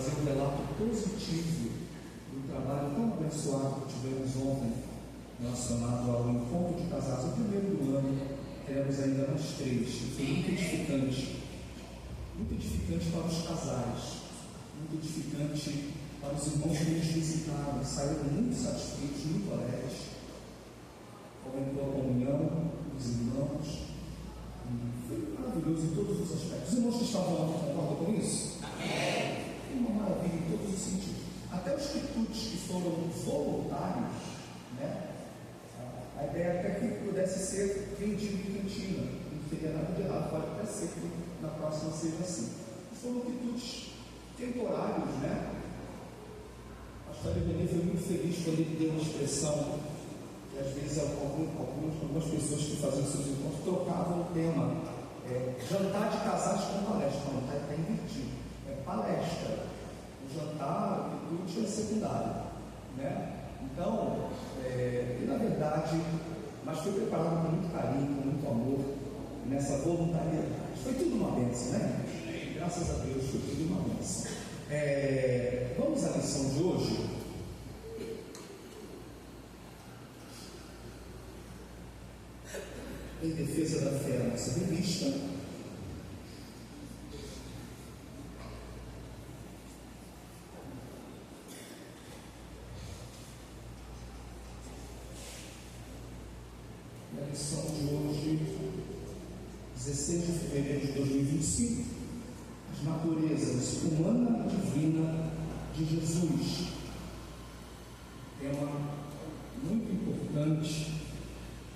trazer um relato positivo do trabalho tão abençoado que tivemos ontem, relacionado ao encontro de casados. O primeiro do ano, teremos ainda mais 3. Foi muito edificante para os casais, muito edificante para os irmãos que nos visitaram, saíram muito satisfeitos, muito alegres. Aumentou a comunhão dos irmãos, foi maravilhoso em todos os aspectos. Os irmãos que estavam lá concordam com isso? Amém! Foi uma maravilha em todos os sentidos. Até os quitutes que foram voluntários, né? A ideia até que pudesse ser vendido em cantina, não teria nada de errado, pode até ser que na próxima seja assim. Foram quitutes temporários, né? A pastor Benê foi muito feliz quando ele deu uma expressão que às vezes algumas pessoas que faziam seus encontros trocavam o tema, jantar de casais com palestra. Não, está invertido, é palestra. O jantar, o quitute é secundário, né? Então, e na verdade, mas foi preparado com muito carinho, com muito amor, nessa voluntariedade. Foi tudo uma bênção, né? Graças a Deus, foi tudo uma bênção. Vamos à lição de hoje. Em defesa da fé, a nossa revista. A lição de hoje, 16 de fevereiro de 2025, as naturezas humana e divina de Jesus. Tema muito importante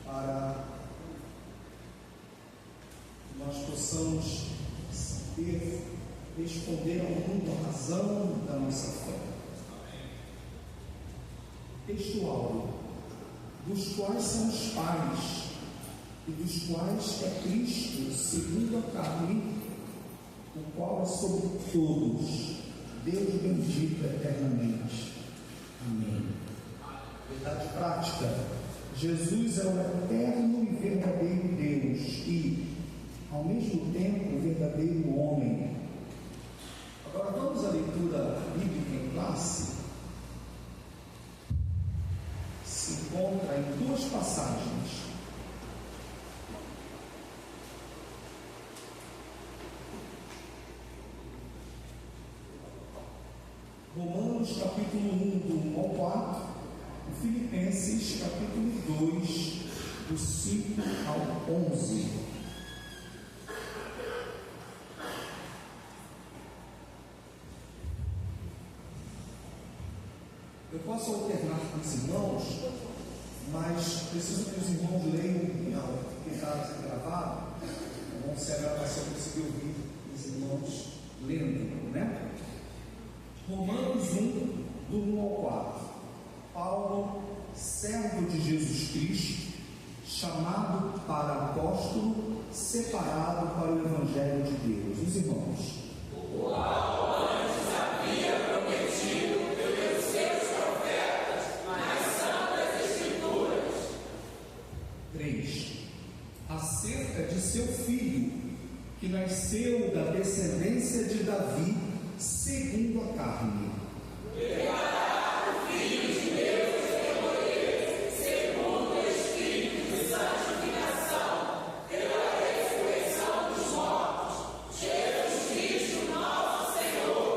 para que nós possamos saber responder ao mundo a razão da nossa fé. Texto áureo. Dos quais são os pais, e dos quais é Cristo, segundo a carne, o qual é sobre todos, Deus bendito eternamente. Amém. Verdade prática: Jesus é o eterno e verdadeiro Deus e, ao mesmo tempo, o verdadeiro homem. Agora vamos à leitura bíblica em classe. Se encontra em 2 passagens. Romanos capítulo 1, do 1 ao 4, e Filipenses capítulo 2, do 5 ao 11. Eu posso alternar com os irmãos, mas preciso que os irmãos leiam, porque está gravado. É bom se a gravação conseguir ouvir os irmãos lendo, né? Romanos 1, do 1 ao 4. Paulo, servo de Jesus Cristo, chamado para apóstolo, separado para o Evangelho de Deus. Os irmãos. O qual antes havia prometido pelos seus profetas nas santas Escrituras. 3. Acerca de seu filho, que nasceu da descendência de Davi, segundo a carne. Preparar o Filho de Deus em poder, segundo o Espírito de santificação, pela ressurreição dos mortos, Jesus Cristo nosso Senhor.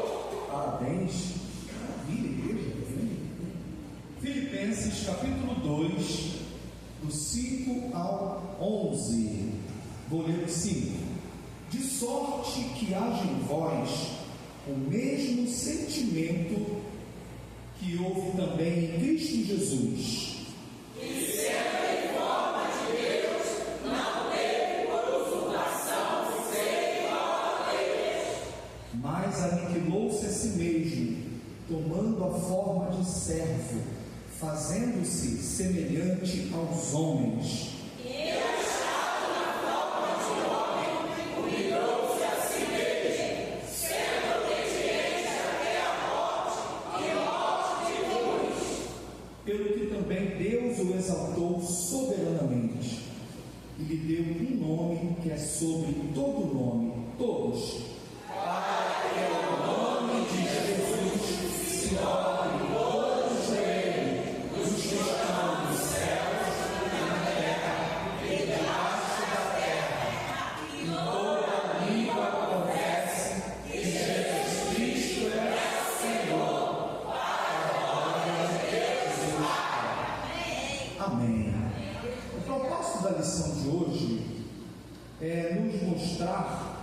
Parabéns. Maravilha, igreja. Filipenses capítulo 2, do 5 ao 11. Vou ler o 5. De sorte que haja em vós o mesmo sentimento que houve também em Cristo Jesus. Que sendo em forma de Deus, não teve por usurpação de ser igual a Deus, Mas aniquilou-se a si mesmo, tomando a forma de servo, fazendo-se semelhante aos homens. e achado na forma de homem, humilhou-se a si mesmo, sendo obediente até a morte e morte de cruz. Pelo que também Deus o exaltou soberanamente, e lhe deu um nome que é sobre todo nome, todos, para que o nome de Jesus mostrar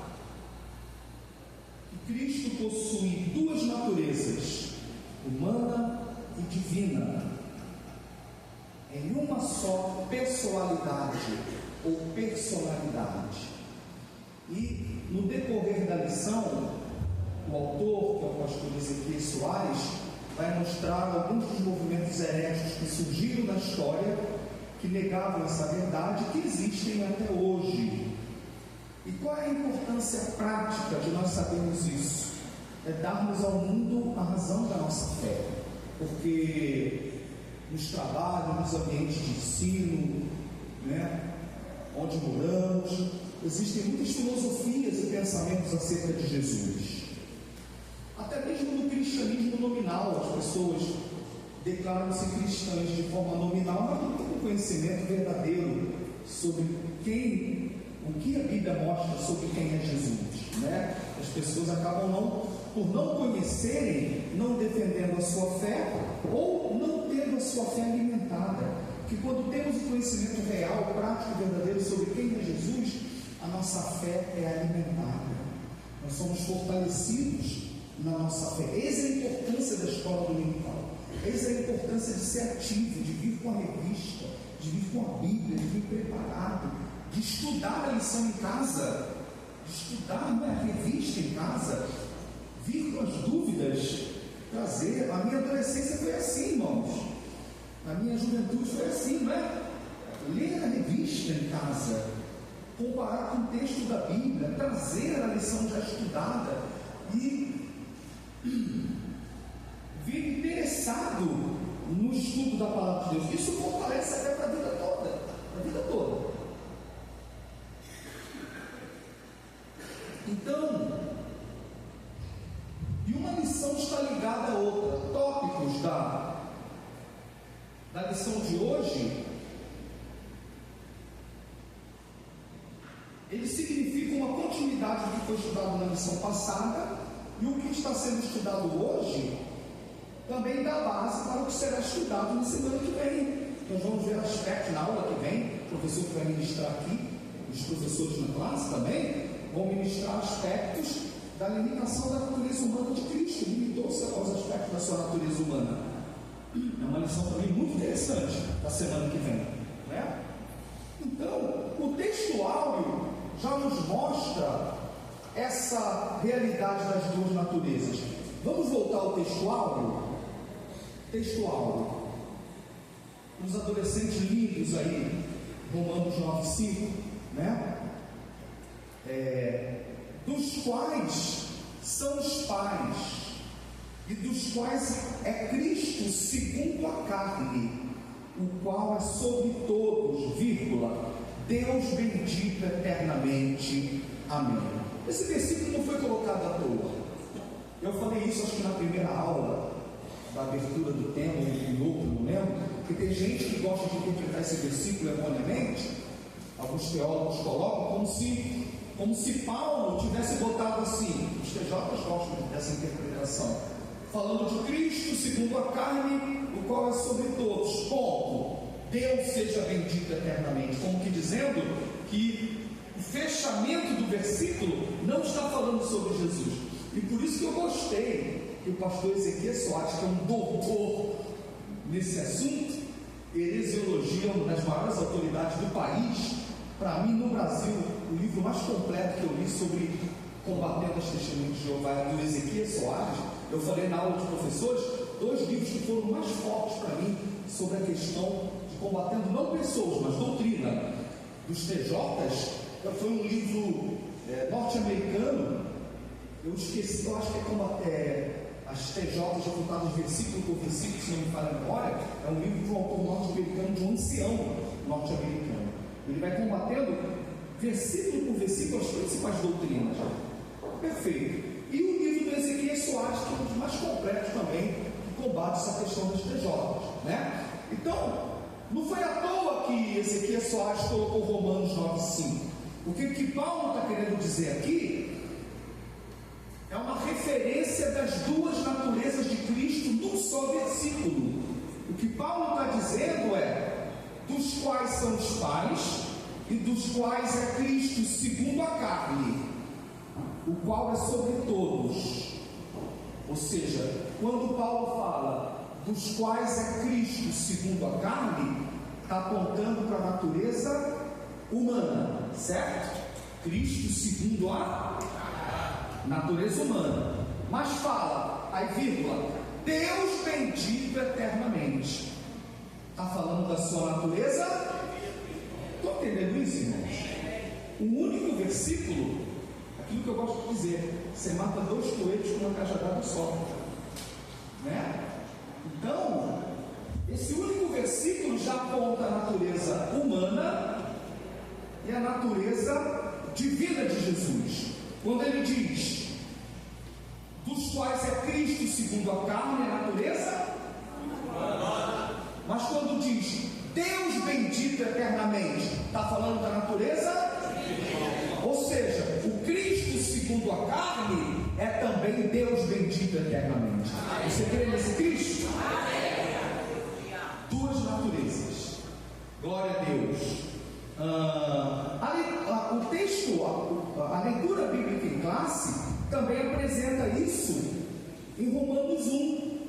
que Cristo possui duas naturezas, humana e divina, em uma só pessoalidade ou personalidade. E no decorrer da lição, o autor, que é o pastor Ezequiel Soares, vai mostrar alguns dos movimentos heréticos que surgiram na história, que negavam essa verdade, que existem até hoje. E qual é a importância prática de nós sabermos isso? É darmos ao mundo a razão da nossa fé, porque nos trabalhos, nos ambientes de ensino, onde moramos, existem muitas filosofias e pensamentos acerca de Jesus. Até mesmo no cristianismo nominal, as pessoas declaram-se cristãs de forma nominal, mas não têm um conhecimento verdadeiro sobre o que a Bíblia mostra sobre quem é Jesus, As pessoas acabam por não conhecerem, não defendendo a sua fé, ou não tendo a sua fé alimentada. Que quando temos o conhecimento real, prático e verdadeiro sobre quem é Jesus, a nossa fé é alimentada. Nós somos fortalecidos na nossa fé. Eis a importância da escola dominical. Eis a importância de ser ativo, de vir com a revista, de vir com a Bíblia, de vir preparado, de estudar a lição em casa, de estudar a revista em casa, vir com as dúvidas, trazer. A minha adolescência foi assim, irmãos. A minha juventude foi assim, Ler a revista em casa, comparar com o texto da Bíblia, trazer a lição já estudada e vir interessado no estudo da palavra de Deus. Isso fortalece até para a vida toda. Então, e uma lição está ligada a outra. Tópicos da lição de hoje, eles significam uma continuidade do que foi estudado na lição passada, e o que está sendo estudado hoje também dá base para o que será estudado na semana que vem. Nós vamos ver aspectos na aula que vem. O professor que vai ministrar aqui, os professores na classe também vão ministrar aspectos da limitação da natureza humana de Cristo. Limitou-se aos aspectos da sua natureza humana. É uma lição também muito interessante da semana que vem, Então, o texto áureo já nos mostra essa realidade das duas naturezas. Vamos voltar ao texto áureo? Texto áureo. Os adolescentes lindos aí, Romanos 9,5, dos quais são os pais, e dos quais é Cristo segundo a carne, o qual é sobre todos, Deus bendito eternamente. Amém. Esse versículo não foi colocado à toa. Eu falei isso acho que na primeira aula da abertura do tema, ou em outro, não lembro, que tem gente que gosta de interpretar esse versículo erroneamente. Alguns teólogos colocam como se Paulo tivesse botado assim. Os TJs gostam dessa interpretação, falando de Cristo segundo a carne, o qual é sobre todos, ponto. Deus seja bendito eternamente, como que dizendo que o fechamento do versículo não está falando sobre Jesus. E por isso que eu gostei que o pastor Ezequiel Soares, que é um doutor nesse assunto, heresiologia, uma das maiores autoridades do país, para mim no Brasil, o livro mais completo que eu li sobre combatendo as testemunhas de Jeová é do Ezequiel Soares. Eu falei na aula de professores, 2 livros que foram mais fortes para mim sobre a questão de combatendo não pessoas, mas doutrina dos TJs. Foi um livro norte-americano, eu esqueci, eu acho que as TJs refutadas versículo por versículo, se não me falha a memória. É um livro de um autor norte-americano, de um ancião norte-americano. Ele vai combatendo versículo por versículo as principais doutrinas. Perfeito. E o livro do Ezequiel Soares, que é um dos mais completos também, que combate essa questão das TJs, Então, não foi à toa que Ezequiel Soares colocou Romanos 9,5. O que Paulo está querendo dizer aqui é uma referência das duas naturezas de Cristo num só versículo. O que Paulo está dizendo é: dos quais são os pais, e dos quais é Cristo segundo a carne, o qual é sobre todos. Ou seja, quando Paulo fala dos quais é Cristo segundo a carne, está apontando para a natureza humana, certo? Cristo segundo a natureza humana. Mas fala, aí vírgula, Deus bendito eternamente. Está falando da sua natureza? Estão entendendo isso, irmãos? Um único versículo, aquilo que eu gosto de dizer, você mata 2 coelhos com uma cajadada só, né? Então, esse único versículo já aponta a natureza humana e a natureza divina de Jesus. Quando ele diz, dos quais é Cristo segundo a carne, a natureza humana. Mas quando diz, Deus bendito eternamente, está falando da natureza divina. Ou seja, o Cristo segundo a carne é também Deus bendito eternamente. Você crê nesse Cristo? Duas naturezas. Glória a Deus. O texto, a leitura bíblica em classe também apresenta isso em Romanos 1.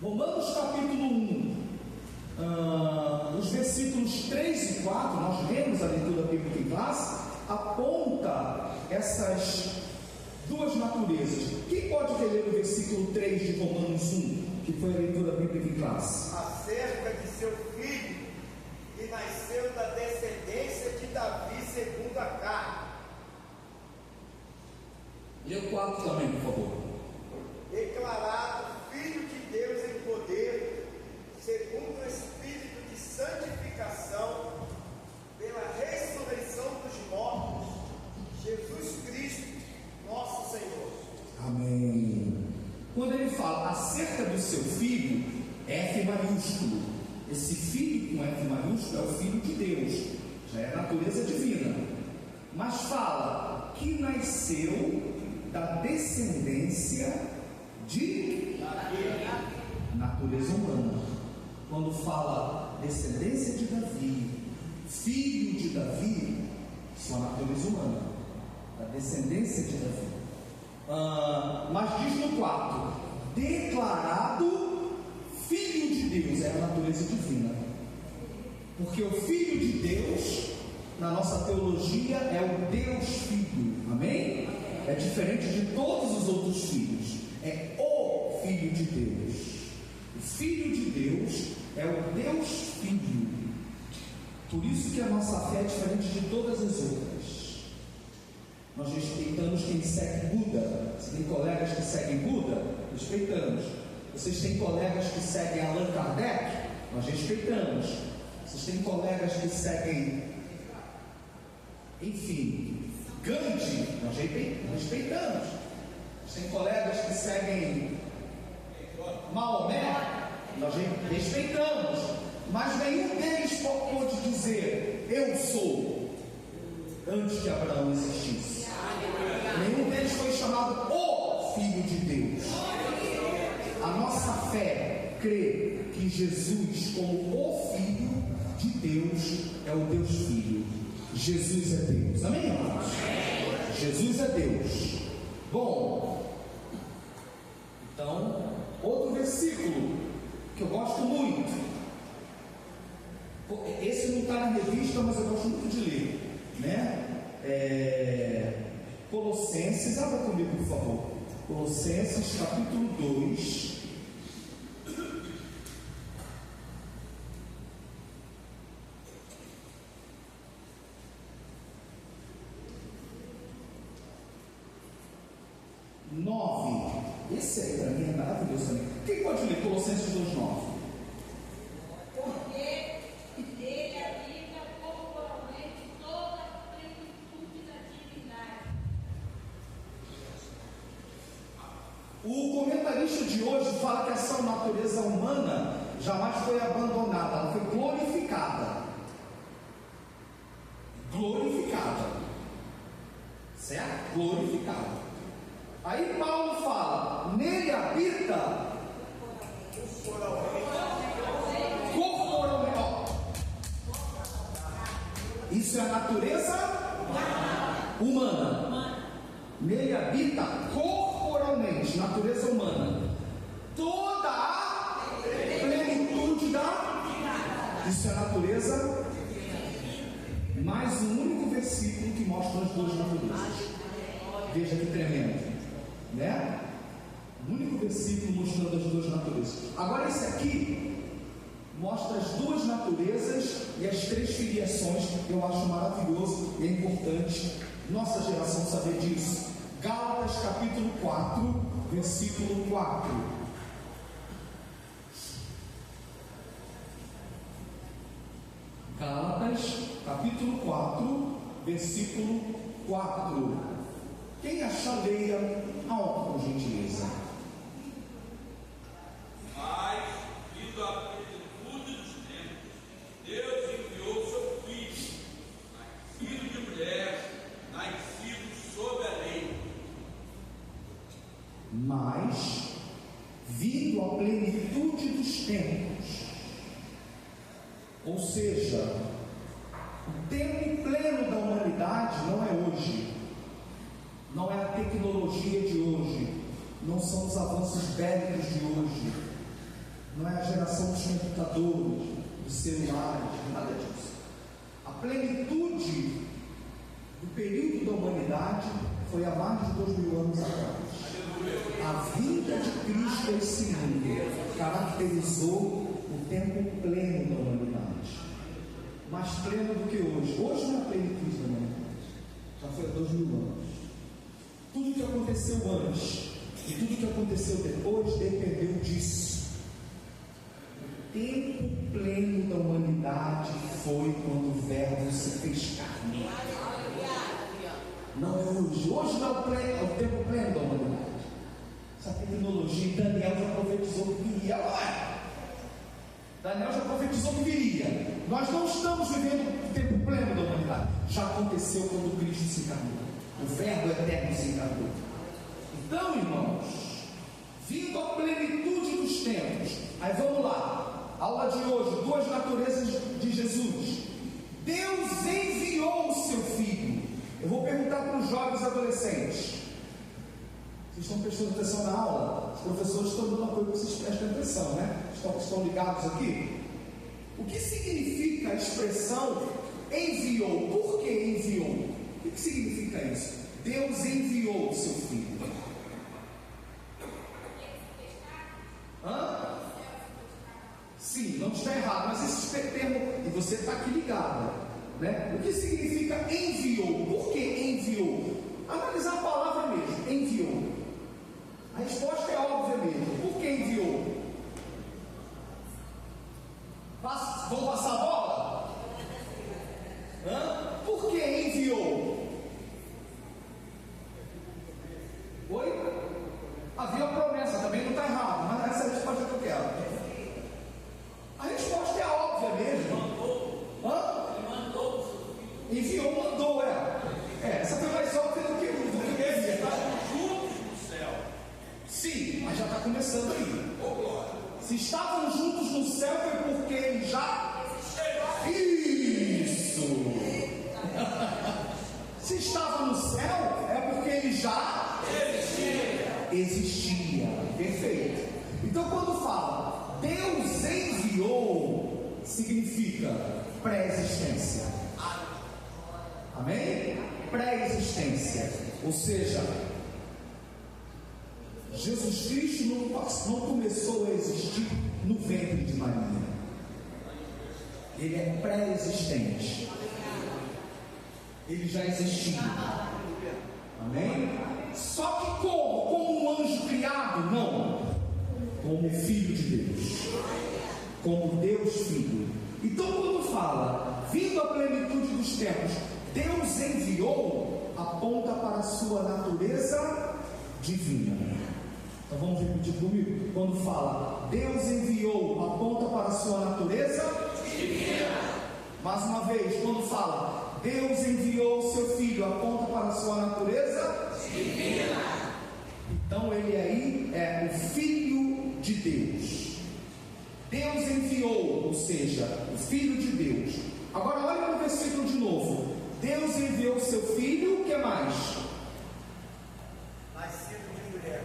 Romanos capítulo 1, os versículos 3 e 4, nós lemos a leitura bíblica em classe, aponta essas duas naturezas. Quem pode ler o versículo 3 de Romanos 1, que foi a leitura bíblica em classe? Acerca de seu filho, que nasceu da descendência de Davi segundo a carne. Lê o 4 também, por favor. Declarado Filho de Deus em poder, segundo o Espírito de santificação, pela ressurreição dos mortos, Jesus Cristo, nosso Senhor. Amém. Quando ele fala acerca do seu filho, F maiúsculo. Esse filho com F maiúsculo é o Filho de Deus, já é a natureza divina. Mas fala que nasceu da descendência de natureza humana. Quando fala descendência de Davi, filho de Davi, sua natureza humana, da descendência de Davi. Mas diz no 4, declarado filho de Deus, é a natureza divina. Porque o Filho de Deus, na nossa teologia, é o Deus Filho. Amém? É diferente de todos os outros filhos. É o Filho de Deus. O Filho de Deus é o Deus Filho. Por isso que a nossa fé é diferente de todas as outras. Nós respeitamos quem segue Buda. Se tem colegas que seguem Buda, respeitamos. Vocês têm colegas que seguem Allan Kardec? Nós respeitamos. Vocês têm colegas que seguem, enfim, Gandhi? Nós respeitamos. Vocês têm colegas que seguem Maomé? Nós respeitamos. Mas nenhum deles pode dizer, eu sou, antes que Abraão existisse. Nenhum deles foi chamado o Filho de Deus. A nossa fé crê que Jesus, como o Filho de Deus, é o Deus Filho. Jesus é Deus. Amém, irmãos? Jesus é Deus. Bom, então, outro versículo que eu gosto muito. Esse não está na revista, mas eu gosto muito de ler, né? Colossenses, abra comigo, por favor. Colossenses capítulo 2. Esse aí para mim é maravilhoso também. Quem pode ler Colossenses 2:9? Porque dele habita corporalmente toda a plenitude da divindade. O comentarista de hoje fala que essa natureza humana jamais foi abandonada, ela foi glorificada. Glorificada. Certo? Glorificada. Aí Paulo fala, nele habita corporalmente. Isso é a natureza? humana. Nele habita corporalmente, natureza humana, toda a plenitude da... Isso é a natureza. Mais um único versículo que mostra as duas naturezas. Veja que tremendo, né? Um único versículo mostrando as duas naturezas. Agora esse aqui mostra as duas naturezas e as três filiações. Eu acho maravilhoso e é importante nossa geração saber disso. Gálatas capítulo 4, versículo 4. Gálatas capítulo 4, versículo 4. Quem achar, leia alto, por gentileza. Mas, vindo à plenitude dos tempos, Deus enviou seu Filho, nascido de mulher, nascido sob a lei. Mas, vindo à plenitude dos tempos, ou seja, o tempo pleno da humanidade não é hoje, não é a tecnologia de hoje, não são os avanços bélicos de hoje, não é a geração dos computadores, dos celulares, nada disso. A plenitude do período da humanidade foi há mais de 2000 anos atrás. A vinda de Cristo a esse mundo caracterizou o tempo pleno da humanidade. Mais pleno do que hoje. Hoje não é a plenitude da humanidade. Já foi há 2000 anos. Tudo que aconteceu antes e tudo que aconteceu depois dependeu disso. O tempo pleno da humanidade foi quando o Verbo se fez carne. Não é hoje. Hoje não é o tempo pleno da humanidade. Essa tecnologia, Daniel já profetizou que viria. Não é? Daniel já profetizou que viria. Nós não estamos vivendo o tempo pleno da humanidade. Já aconteceu quando Cristo se encarnou. O Verbo eterno se encarnou. Então, irmãos, vindo à plenitude dos tempos. Aí vamos lá. Aula de hoje, duas naturezas de Jesus. Deus enviou o seu Filho. Eu vou perguntar para os jovens e adolescentes. Vocês estão prestando atenção na aula? Os professores estão dando apoio para vocês prestem atenção, né? Estão ligados aqui? O que significa a expressão enviou? Por que enviou? O que significa isso? Deus enviou o seu Filho. Hã? Sim, não está errado, mas esse termo, e você está aqui ligado, né? O que significa enviou? Por que enviou? Analisar a palavra mesmo, enviou. A resposta é óbvia mesmo. Por que enviou? Vão passar a bola? Hã? Por que enviou? Oi? Havia uma promessa, também não está errado, mas essa é a resposta que eu quero. A resposta é óbvia mesmo. Hã? Enviou, mandou, essa foi mais óbvia do que o que Eles estavam juntos no céu. Sim, mas já está começando aí. Se estavam juntos no céu foi porque ele já... Isso! Se estava no céu é porque ele já existia. Perfeito. Então quando fala Deus enviou, significa pré-existência. Amém? Pré-existência. Ou seja, Jesus Cristo não começou a existir no ventre de Maria. Ele é pré-existente. Ele já existia. Amém? Só que como um anjo criado? Não. Como filho de Deus. Como Deus Filho. Então quando fala vindo à plenitude dos tempos, Deus enviou, aponta para a sua natureza divina. Então vamos repetir comigo. Quando fala Deus enviou, aponta para a sua natureza divina. Mais uma vez, quando fala Deus enviou o seu Filho, aponta para a sua natureza divina. Então ele aí é o Filho de Deus. Deus enviou, ou seja, o Filho de Deus. Agora olha no versículo de novo. Deus enviou seu filho, o que mais?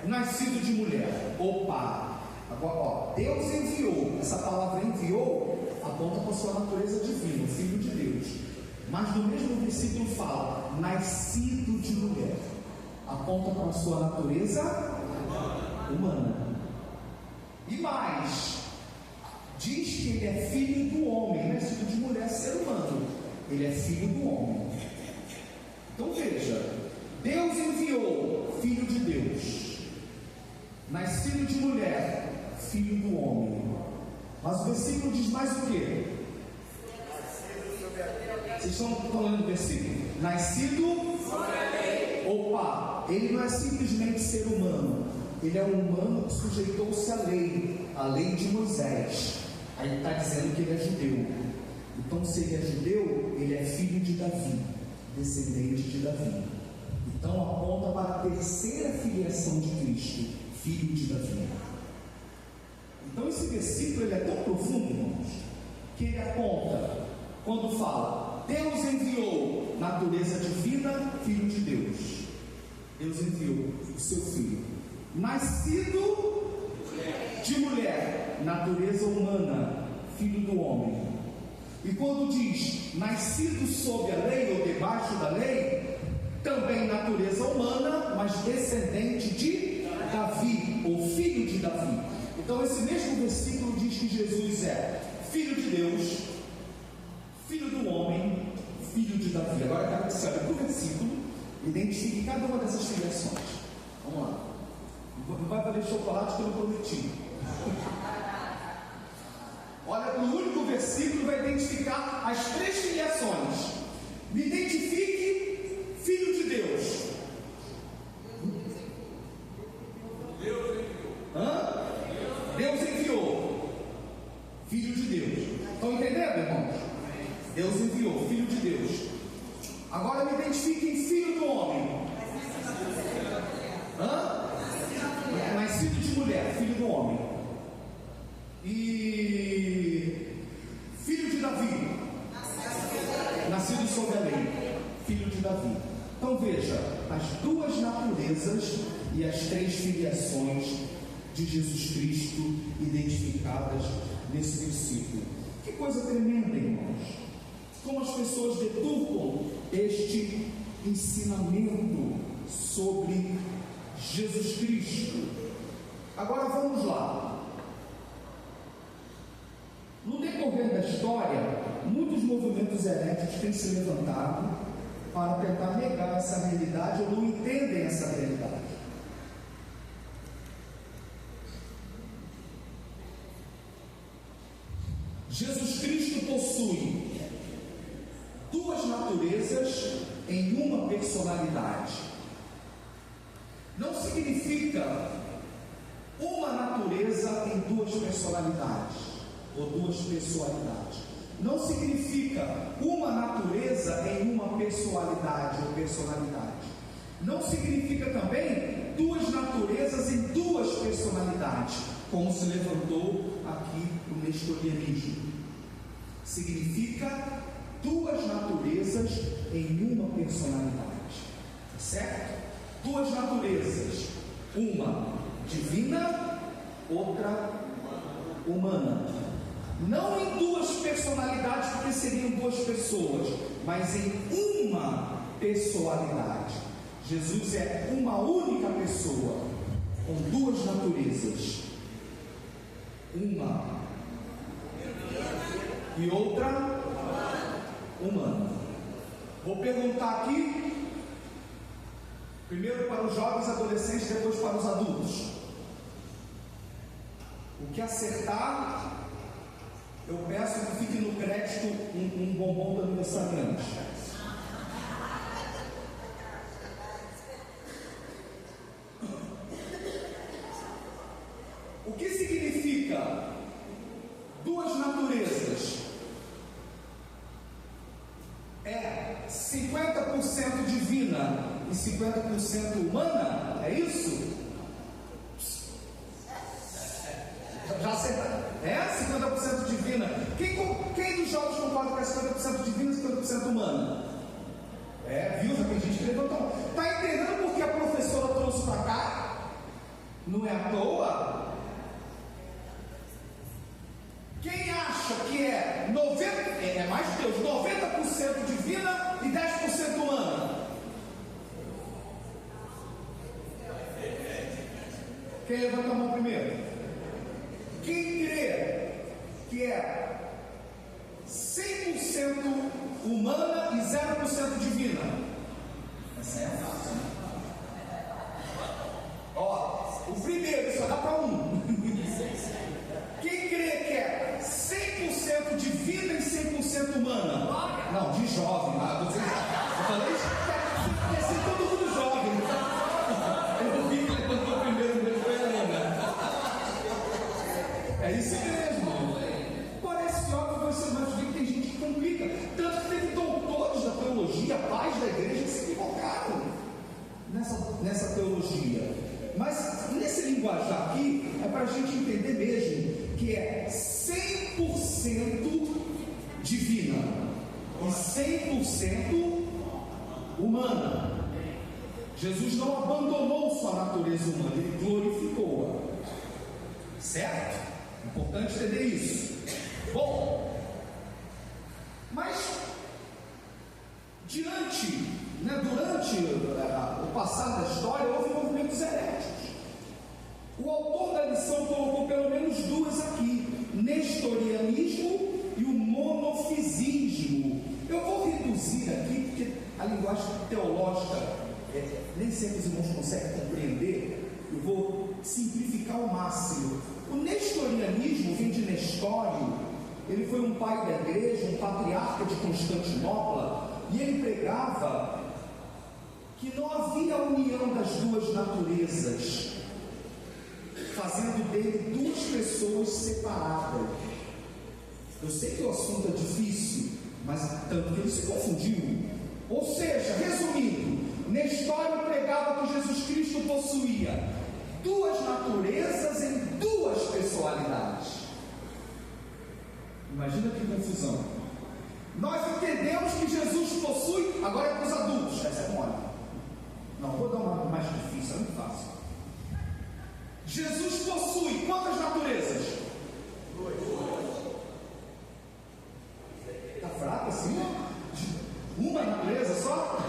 Nascido de mulher. Opa! Agora, ó, Deus enviou. Essa palavra enviou aponta para a sua natureza divina, filho de Deus. Mas no mesmo versículo fala, nascido de mulher. Aponta para a sua natureza humana. E mais, diz que ele é filho do homem, nascido de mulher, ser humano. Ele é filho do homem. Então veja, Deus enviou filho de Deus, nascido de mulher, filho do homem. Mas o versículo diz mais o quê? Vocês estão lendo o versículo? Nascido sobre a lei. Opa, ele não é simplesmente ser humano. Ele é um humano que sujeitou-se à lei de Moisés. Aí está dizendo que ele é judeu. Então, se ele é judeu, ele é filho de Davi, descendente de Davi. Então, aponta para a terceira filiação de Cristo, filho de Davi. Então, esse versículo ele é tão profundo, irmãos, que ele aponta, quando fala, Deus enviou natureza divina, filho de Deus. Deus enviou o seu filho, nascido de mulher, natureza humana, filho do homem. E quando diz nascido sob a lei ou debaixo da lei, também natureza humana, mas descendente de Davi, ou filho de Davi. Então esse mesmo versículo diz que Jesus é filho de Deus, filho do homem, filho de Davi. Agora eu quero que você olhe para o versículo e identifique cada uma dessas filiações. Vamos lá. Não vai valer chocolate que eu não prometi. Olha para o único versículo, vai identificar as três filiações. Me identifique filho de Deus. Deus enviou. Filho de Deus. Estão entendendo, irmãos? Deus enviou, filho de Deus. Agora me identifiquem filho do homem. Nascido de mulher, filho do homem. E filho de Davi, nascido sob a lei, filho de Davi. Então veja, as duas naturezas e as três filiações de Jesus Cristo identificadas nesse versículo. Que coisa tremenda, irmãos! Como as pessoas deturpam este ensinamento sobre Jesus Cristo. Agora vamos lá. No decorrer da história, muitos movimentos heréticos têm se levantado para tentar negar essa realidade ou não entendem essa realidade. Jesus Cristo possui duas naturezas em uma personalidade. Não significa uma natureza em duas personalidades ou duas pessoalidades. Não significa uma natureza em uma pessoalidade ou personalidade. Não significa também duas naturezas em duas personalidades, como se levantou aqui o nestorianismo. Significa duas naturezas em uma personalidade, certo? Duas naturezas, uma divina, outra humana. Não em duas personalidades, porque seriam duas pessoas, mas em uma pessoalidade. Jesus é uma única pessoa, com duas naturezas, uma e outra humana. Vou perguntar aqui, primeiro para os jovens e adolescentes, depois para os adultos. O que acertar, eu peço que fique no crédito um bombom do aniversariante. O que significa duas naturezas? É 50% divina e 50% humana? É isso? Já acertaram? É 50% divina. Quem dos jovens concorda que é 50% divina e 50% humana? Não é à toa. Quem acha que é 90, é mais Deus, 90% divina e 10% humana? Quem levanta a mão primeiro? Quem crê que é 100% humana e 0% divina? Essa é fácil. Ó, o primeiro só dá para um. Quem crê que é 100% divina e 100% humana? Não, de jovem. Eu falei isso, quer ser todo mundo jovem. Eu vi que levantou o primeiro mesmo, foi a Helena. É isso mesmo. Parece óbvio, mas vê que tem gente que complica. Tanto que teve doutores da teologia, pais da igreja, que se equivocaram nessa teologia. Mas nesse linguajar aqui, é para a gente entender mesmo que é 100% divina e 100% humana. Jesus não abandonou sua natureza humana, ele glorificou-a. Certo? Importante entender isso. Bom, mas durante o passar da história, houve movimentos heréticos. O autor da lição colocou pelo menos duas aqui: nestorianismo e o monofisismo. Eu vou reduzir aqui, porque a linguagem teológica nem sempre os irmãos conseguem compreender. Eu vou simplificar ao máximo. O nestorianismo vem de Nestório. Ele foi um pai da igreja, um patriarca de Constantinopla, e ele pregava que não havia união das duas naturezas, fazendo dele duas pessoas separadas. Eu sei que o assunto é difícil, mas tanto que ele se confundiu. Ou seja, resumindo, Nestório pregava que Jesus Cristo possuía duas naturezas em duas personalidades. Imagina que confusão. Nós entendemos que Jesus possui, agora é para os adultos, essa é mole. Não, vou dar uma mais difícil, é muito fácil. Jesus possui quantas naturezas? Está fraco assim? Uma natureza só?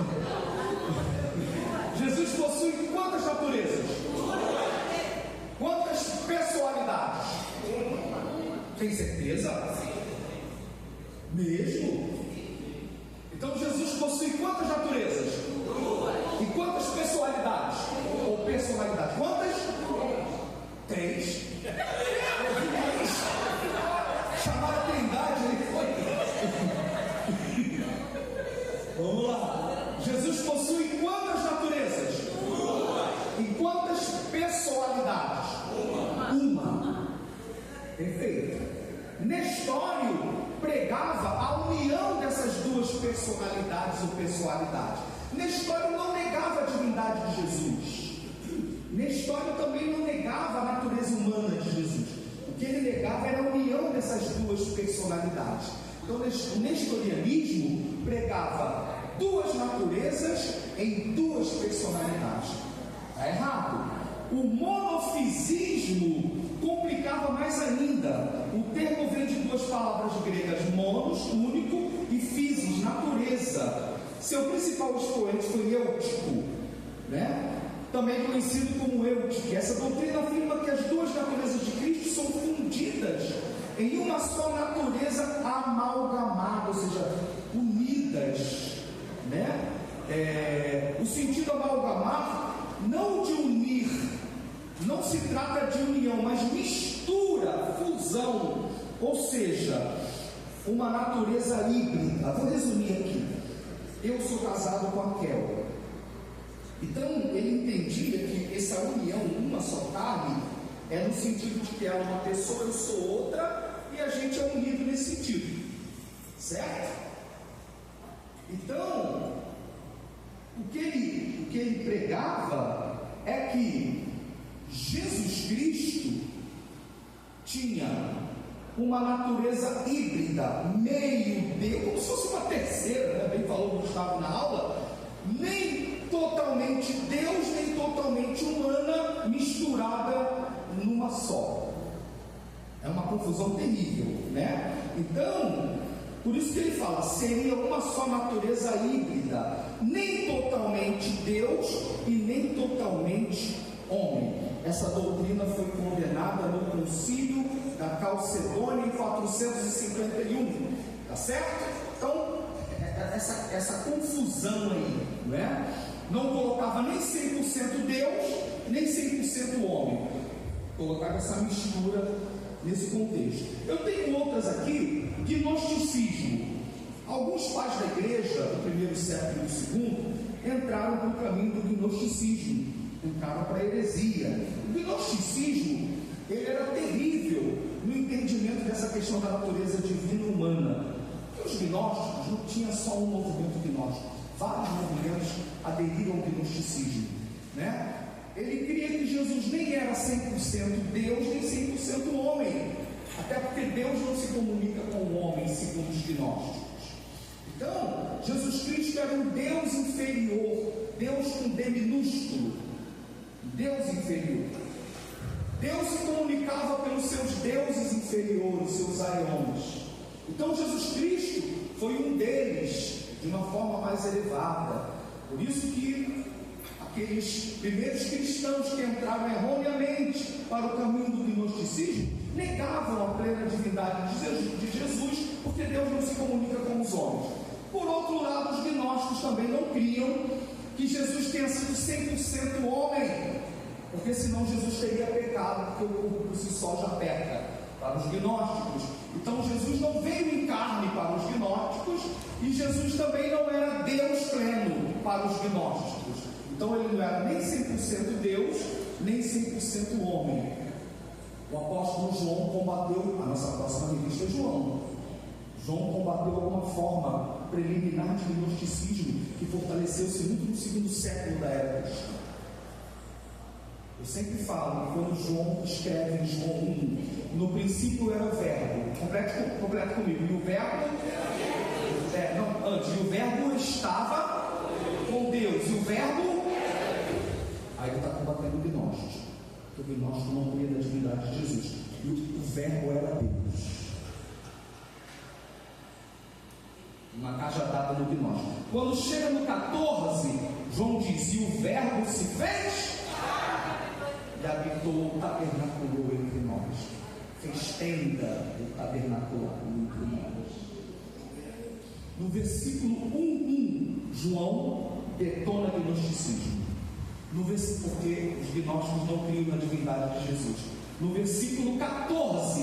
Jesus possui quantas naturezas? Quantas personalidades? Tem certeza? Mesmo? Então Jesus possui quantas naturezas? E quantas personalidades? Ou personalidades? Quantas? 3. Chamaram a Trindade, ele foi. Vamos lá. Jesus possui quantas naturezas? E quantas personalidades? Uma. Perfeito. Nestório pregava a união dessas duas personalidades ou pessoalidades. Nestório não negava a divindade de Jesus. Nestório também não negava a natureza humana de Jesus. O que ele negava era a união dessas duas personalidades. Então, o nestorianismo pregava duas naturezas em duas personalidades. Está errado. O monofisismo complicava mais ainda. O termo vem de duas palavras gregas: monos, único, e physis, natureza. Seu principal expoente foi Eutico, né? Também conhecido como Eutico. Essa doutrina afirma que as duas naturezas de Cristo são fundidas em uma só natureza amalgamada, ou seja, unidas, né? O sentido amalgamar, não de unir, não se trata de união, mas mistura, fusão, ou seja, uma natureza híbrida. Vou resumir aqui. Eu sou casado com a Kel. Então ele entendia que essa união, uma só carne, é no sentido de que ela é uma pessoa, eu sou outra, e a gente é unido nesse sentido, certo? Então, o que ele pregava é que Jesus Cristo tinha uma natureza híbrida, meio Deus, como se fosse uma terceira, né? Bem falou o Gustavo na aula, nem totalmente Deus, nem totalmente humana, misturada numa só. É uma confusão terrível, né? Então, por isso que ele fala, seria uma só natureza híbrida, nem totalmente Deus e nem totalmente homem. Essa doutrina foi condenada no concílio da Calcedônia em 451, tá certo? Então, essa confusão aí, não é? Não colocava nem 100% Deus, nem 100% homem, colocava essa mistura nesse contexto. Eu tenho outras aqui, gnosticismo. Alguns pais da igreja do primeiro século e do segundo entraram para o caminho do gnosticismo, entraram para a heresia. O gnosticismo, ele era terrível no entendimento dessa questão da natureza divina e humana. Os gnósticos não tinha só um movimento gnóstico, vários movimentos aderiram ao gnosticismo, né? Ele cria que Jesus nem era 100% Deus, nem 100% homem, até porque Deus não se comunica com o homem, segundo os gnósticos. Então, Jesus Cristo era um Deus inferior, Deus com D minúsculo, Deus inferior. Deus se comunicava pelos seus deuses inferiores, seus aions. Então Jesus Cristo foi um deles, de uma forma mais elevada. Por isso que aqueles primeiros cristãos que entraram erroneamente para o caminho do gnosticismo negavam a plena divindade de Jesus, porque Deus não se comunica com os homens. Por outro lado, os gnósticos também não criam que Jesus tenha sido 100% homem, porque senão Jesus teria pecado, porque o corpo por si só já peca. Para os gnósticos, então Jesus não veio em carne para os gnósticos, e Jesus também não era Deus pleno para os gnósticos. Então ele não era nem 100% Deus, nem 100% homem. O apóstolo João combateu, a nossa próxima revista é João combateu alguma forma preliminar de gnosticismo que fortaleceu-se muito no segundo século da era cristã. Eu sempre falo que quando João escreve em João 1, no princípio era o verbo, complete comigo, e o verbo, e o verbo estava com Deus, e o verbo, aí ele está combatendo o gnóstico, porque o gnóstico não cria da divindade de Jesus, e o verbo era Deus. Uma cajadada no gnóstico. Quando chega no 14, João diz, e o verbo se fez e habitou, tabernaculou entre nós, fez tenda e tabernaculou entre nós. No versículo 1:1, João detona gnosticismo. Porque os gnósticos não criam na divindade de Jesus. No versículo 14,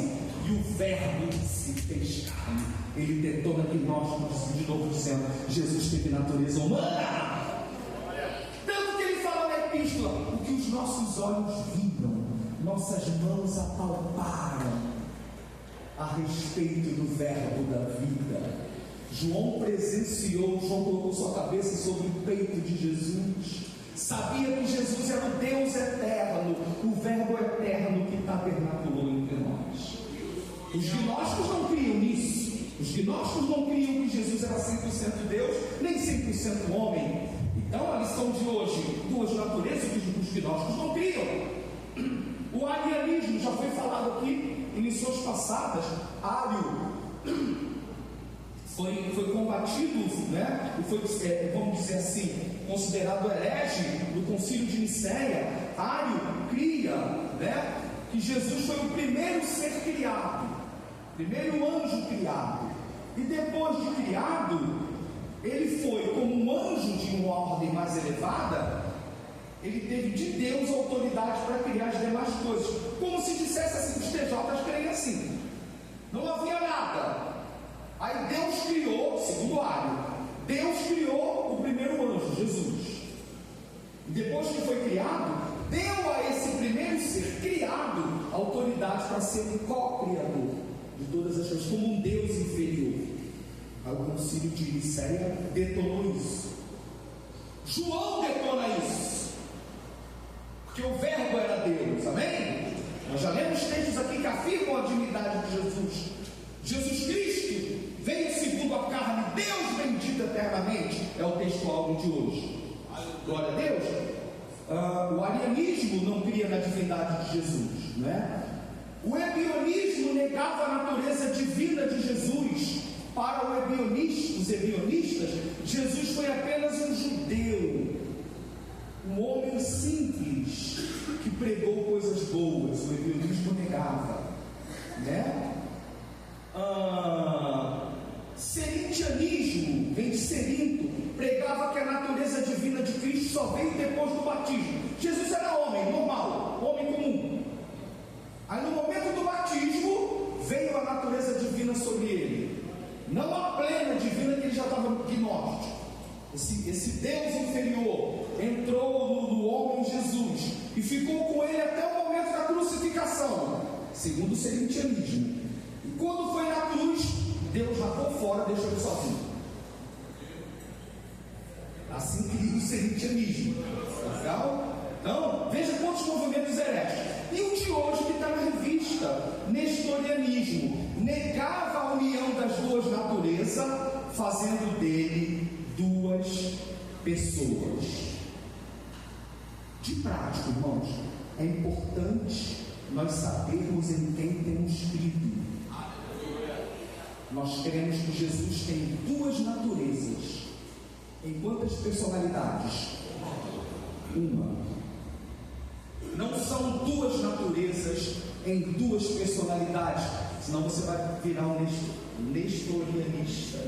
e o verbo se fez carne, ele detona gnósticos de novo, dizendo, Jesus teve natureza humana. O que os nossos olhos viram, nossas mãos apalparam a respeito do verbo da vida. João presenciou, João colocou sua cabeça sobre o peito de Jesus, sabia que Jesus era o Deus eterno, o verbo eterno que tabernaculou entre nós. Os gnósticos não criam nisso. Os gnósticos não criam que Jesus era 100% Deus, nem 100% homem. Então a lição de hoje, duas naturezas que os gnósticos não criam. O arianismo já foi falado aqui em lições passadas. Ário foi combatido, né? E foi, vamos dizer assim, considerado herege no concílio de Nicéia. Ário cria, né, que Jesus foi o primeiro ser criado, primeiro anjo criado, e depois de criado, ele foi como um anjo de uma ordem mais elevada. Ele teve de Deus autoridade para criar as demais coisas, como se dissesse assim, os TJs creem assim, não havia nada, aí Deus criou, segundo Ário, Deus criou o primeiro anjo, Jesus, e depois que foi criado, deu a esse primeiro ser criado autoridade para ser um co-criador de todas as coisas, como um Deus inferior. O concílio de Nicéia detonou isso. João detona isso, porque o verbo era Deus, amém? Nós já lemos textos aqui que afirmam a divindade de Jesus. Jesus Cristo veio segundo a carne, Deus bendito eternamente, é o texto áureo de hoje. Glória a Deus. O arianismo não cria na divindade de Jesus, não é? O ebionismo negava a natureza divina de Jesus. Para os ebionistas, Jesus foi apenas um judeu, um homem simples que pregou coisas boas. O ebionismo negava, né? Serintianismo, vem de Serinto, pregava que a natureza divina de Cristo só veio depois do batismo. Jesus era homem, normal, homem comum. Aí no momento do batismo, veio a natureza divina sobre ele. Não a plena divina, que ele já estava gnóstico. Esse Deus inferior entrou no homem Jesus e ficou com ele até o momento da crucificação, segundo o serintianismo. E quando foi na cruz, Deus rapou fora, deixou ele sozinho. Assim cria o serintianismo. Legal? Então, veja quantos movimentos heréticos. E o de hoje, que está na revista, nestorianismo, negava a união das duas naturezas, fazendo dele duas pessoas. De prático, irmãos, é importante nós sabermos em quem temos crido. Nós cremos que Jesus tem duas naturezas. Em quantas personalidades? Uma. Não são duas naturezas em duas personalidades, senão você vai virar um nestorianista.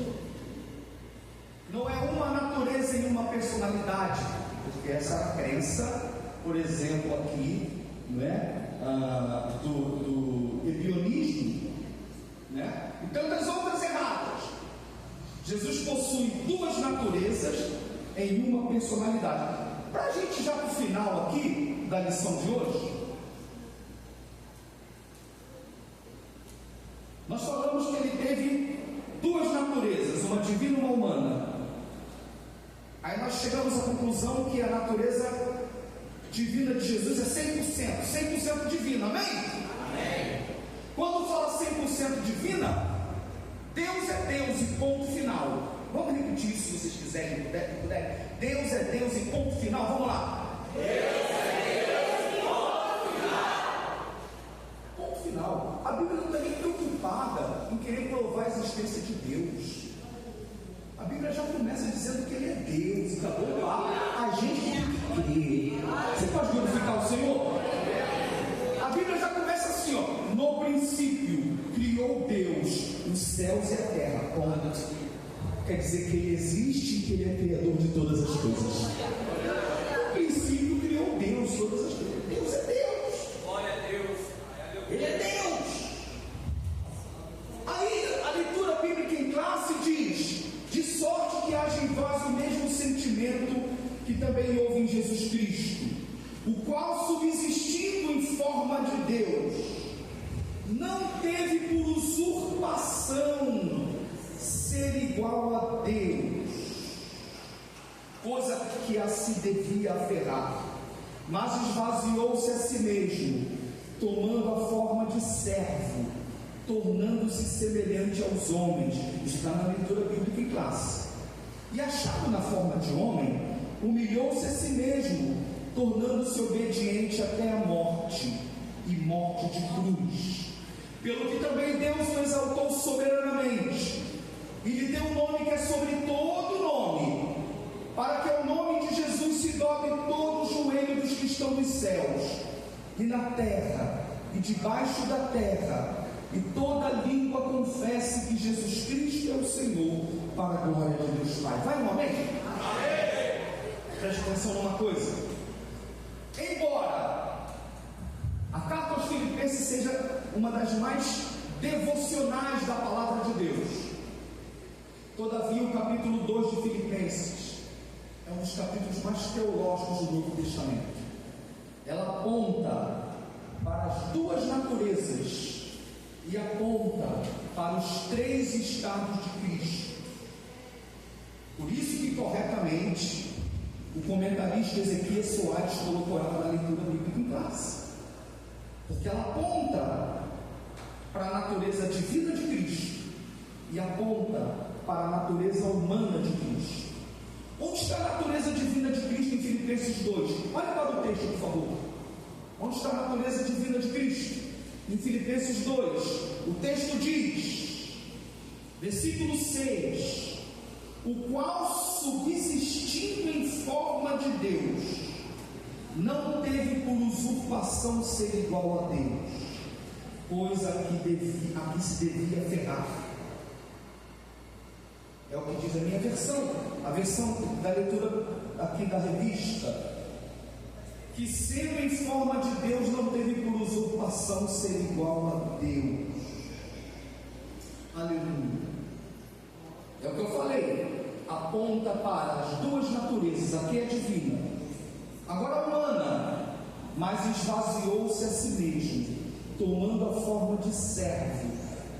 Não é uma natureza em uma personalidade, porque essa é a crença, por exemplo, aqui, não é? Do ebionismo, né? E tantas outras erradas. Jesus possui duas naturezas em uma personalidade. Para a gente já para o final aqui da lição de hoje, nós falamos que ele teve duas naturezas, uma divina e uma humana. Aí nós chegamos à conclusão que a natureza divina de Jesus é 100% divina, amém? Amém. Quando fala 100% divina, Deus é Deus e ponto final. Vamos repetir isso se vocês quiserem, puderem. Deus é Deus e ponto final. Vamos lá. Deus é Deus e ponto final. Ponto final. A Bíblia não está nem preocupada em querer provar a existência de Deus. A Bíblia já começa dizendo que Ele é Deus. Acabou lá. A gente tem que crer. Você pode glorificar o Senhor? A Bíblia já começa assim, ó. No princípio criou Deus os céus e a terra. Ponto. Quer dizer que Ele existe e que Ele é criador de todas as coisas. No princípio criou Deus todas as coisas. Deus é Deus. Glória a Deus. Ele é Deus. Aí a leitura bíblica em classe diz: de sorte que haja em vós o mesmo sentimento que também houve em Jesus Cristo, o qual, subsistindo em forma de Deus, não teve por usurpação ser igual a Deus, coisa que a se devia aferrar, mas esvaziou-se a si mesmo, tomando a forma de servo, tornando-se semelhante aos homens. Isso está na leitura bíblica em classe. E achado na forma de homem, humilhou-se a si mesmo, tornando-se obediente até a morte, e morte de cruz. Pelo que também Deus o exaltou soberanamente, e lhe deu um nome que é sobre todo nome, para que ao nome de Jesus se dobre todo o joelho dos que estão nos céus, e na terra, e debaixo da terra, e toda língua confesse que Jesus Cristo é o Senhor, para a glória de Deus Pai. Vai um amém? Amém. Preste atenção numa coisa. Embora a carta aos Filipenses seja uma das mais devocionais da palavra de Deus, todavia o capítulo 2 de Filipenses é um dos capítulos mais teológicos do Novo Testamento. Ela aponta para as duas naturezas e aponta para os três estados de Cristo. Por isso que corretamente o comentarista Ezequias Soares colocou ela na leitura bíblica em classe, porque ela aponta para a natureza divina de Cristo e aponta para a natureza humana de Cristo. Onde está a natureza divina de Cristo em Filipenses 2? Olha para o texto, por favor. Onde está a natureza divina de Cristo? Em Filipenses 2, o texto diz, versículo 6, o qual, subsistindo em forma de Deus, não teve por usurpação ser igual a Deus, pois a que se devia aferrar. É o que diz a minha versão, a versão da leitura aqui da revista, que sendo em forma de Deus não teve por usurpação ser igual a Deus. Aleluia. É o que eu falei, aponta para as duas naturezas, aqui é divina, agora humana, mas esvaziou-se a si mesmo, tomando a forma de servo,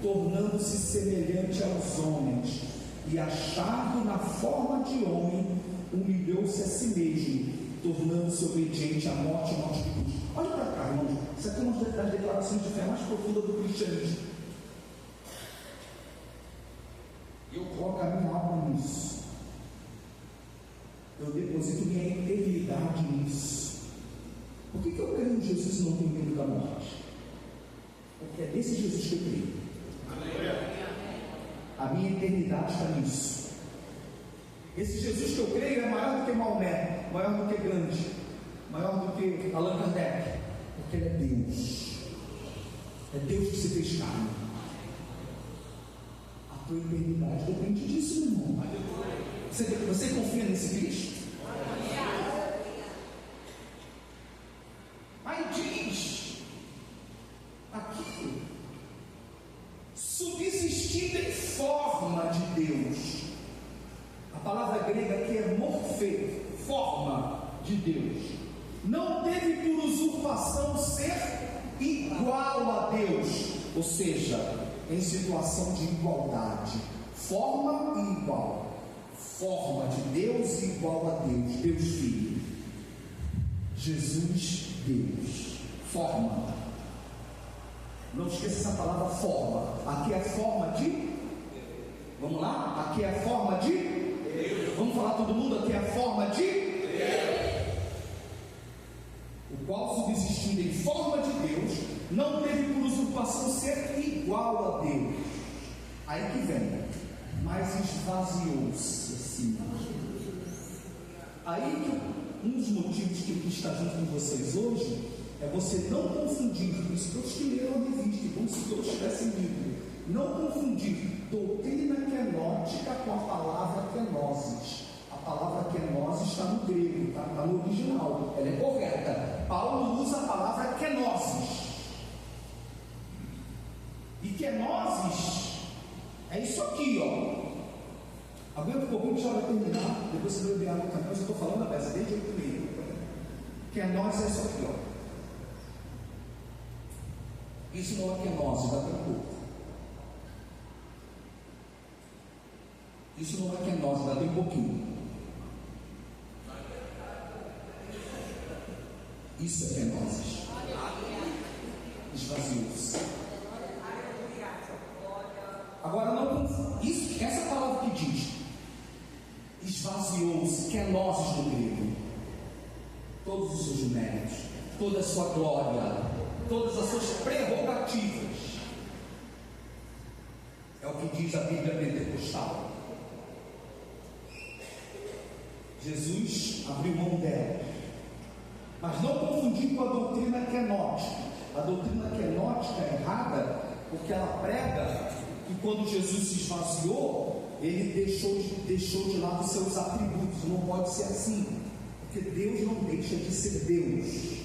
tornando-se semelhante aos homens, e achado na forma de homem, humilhou-se a si mesmo, tornando-se obediente à morte e morte de cruz. Olha para cá, irmãos, isso aqui é uma das declarações de fé mais profundas do cristianismo. Eu coloco a minha alma nisso, eu deposito minha eternidade nisso. Por que eu creio em Jesus e não tenho medo da morte? Porque é desse Jesus que eu creio. A minha eternidade está nisso. Esse Jesus que eu creio é maior do que Maomé, maior do que Gandhi, maior do que Allan Kardec, porque Ele é Deus. É Deus que se fez carne. A tua eternidade depende disso, meu irmão. Você confia nesse Cristo? Aí diz aqui, subsistindo em forma de Deus. A palavra grega aqui é morfê, forma de Deus. Não teve por usurpação ser igual a Deus, ou seja, em situação de igualdade. Forma e igual. Forma de Deus e igual a Deus. Deus Filho. Jesus, Deus. Forma. Não esqueça essa palavra forma. Aqui é a forma de... Vamos lá? Aqui é a forma de Deus. Vamos falar todo mundo? Aqui é a forma de Deus. O qual, subsistindo em forma de Deus, não teve por usurpação ser igual a Deus. Aí que vem, mas esvaziou-se assim. Aí que um dos motivos que ele está junto com vocês hoje é você não confundir, por isso todos que leram a revista, como se todos tivessem lido, não confundir doutrina quenótica com a palavra kenosis. A palavra kenosis está no grego, está no original, ela é correta. Paulo usa a palavra kenosis. E kenosis é isso aqui, ó. Aguenta um pouquinho que já vai terminar, depois você vai ver água também. Eu estou falando a peça desde 8h30. Kenosis é isso aqui, ó. Isso não é kenosis, dá para pouco. Isso não é kenosis, dá bem pouquinho. Isso é kenosis. Esvaziou-se. Agora não, isso, essa palavra que diz esvaziou-se, kenosis no grego, todos os seus méritos, toda a sua glória, todas as suas prerrogativas, é o que diz a Bíblia Pentecostal. Jesus abriu mão dela, mas não confundir com a doutrina quenótica. A doutrina quenótica é errada porque ela prega que quando Jesus se esvaziou, ele deixou de lado os seus atributos. Não pode ser assim, porque Deus não deixa de ser Deus.